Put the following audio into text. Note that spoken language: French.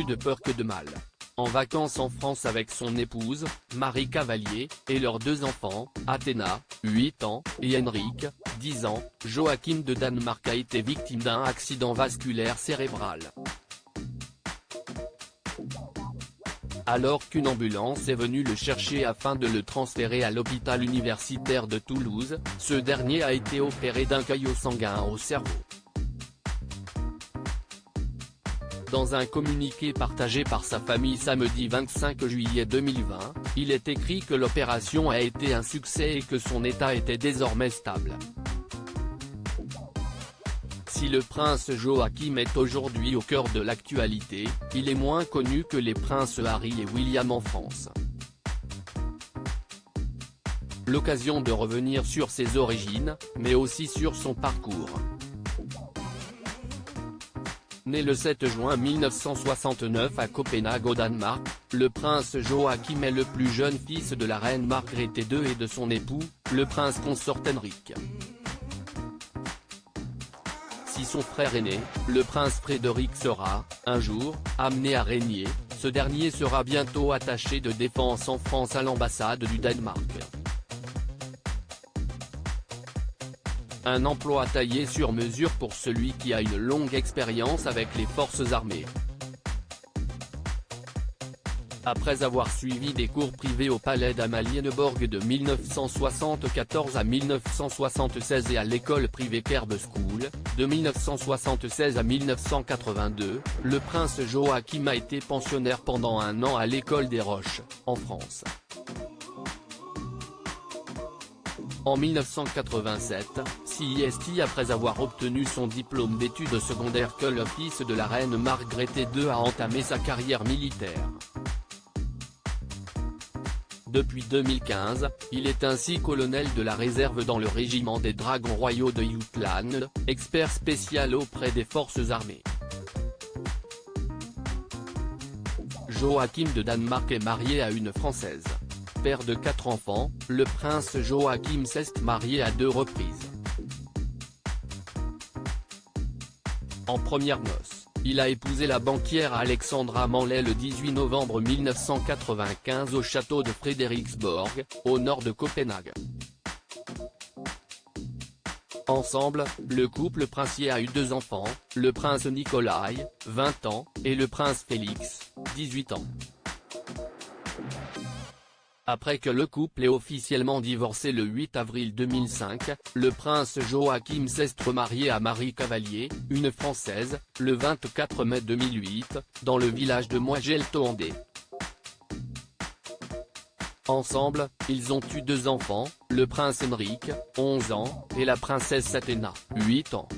plus de peur que de mal. En vacances en France avec son épouse, Marie Cavalier, et leurs 2 enfants, Athéna, 8 ans, et Henrik, 10 ans, Joachim de Danemark a été victime d'un accident vasculaire cérébral. Alors qu'une ambulance est venue le chercher afin de le transférer à l'hôpital universitaire de Toulouse, ce dernier a été opéré d'un caillot sanguin au cerveau. Dans un communiqué partagé par sa famille samedi 25 juillet 2020, il est écrit que l'opération a été un succès et que son état était désormais stable. Si le prince Joachim est aujourd'hui au cœur de l'actualité, il est moins connu que les princes Harry et William en France. L'occasion de revenir sur ses origines, mais aussi sur son parcours. Né le 7 juin 1969 à Copenhague au Danemark, le prince Joachim est le plus jeune fils de la reine Margrethe II et de son époux, le prince consort Henrik. Si son frère aîné, le prince Frédéric sera, un jour, amené à régner, ce dernier sera bientôt attaché de défense en France à l'ambassade du Danemark. Un emploi taillé sur mesure pour celui qui a une longue expérience avec les forces armées. Après avoir suivi des cours privés au palais d'Amalienborg de 1974 à 1976 et à l'école privée Kerbe School, de 1976 à 1982, le prince Joachim a été pensionnaire pendant 1 an à l'école des Roches, en France. En 1987, CIST après avoir obtenu son diplôme d'études secondaires que le fils de la reine Margrethe II a entamé sa carrière militaire. Depuis 2015, il est ainsi colonel de la réserve dans le régiment des Dragons royaux de Jutland, expert spécial auprès des forces armées. Joachim de Danemark est marié à une Française. Père de 4 enfants, le prince Joachim s'est marié à 2 reprises. En premières noces, il a épousé la banquière Alexandra Manley le 18 novembre 1995 au château de Frederiksborg, au nord de Copenhague. Ensemble, le couple princier a eu 2 enfants, le prince Nikolai, 20 ans, et le prince Félix, 18 ans. Après que le couple ait officiellement divorcé le 8 avril 2005, le prince Joachim s'est remarié à Marie Cavalier, une Française, le 24 mai 2008, dans le village de Moigeltoandé. Ensemble, ils ont eu 2 enfants, le prince Henrik, 11 ans, et la princesse Athéna, 8 ans.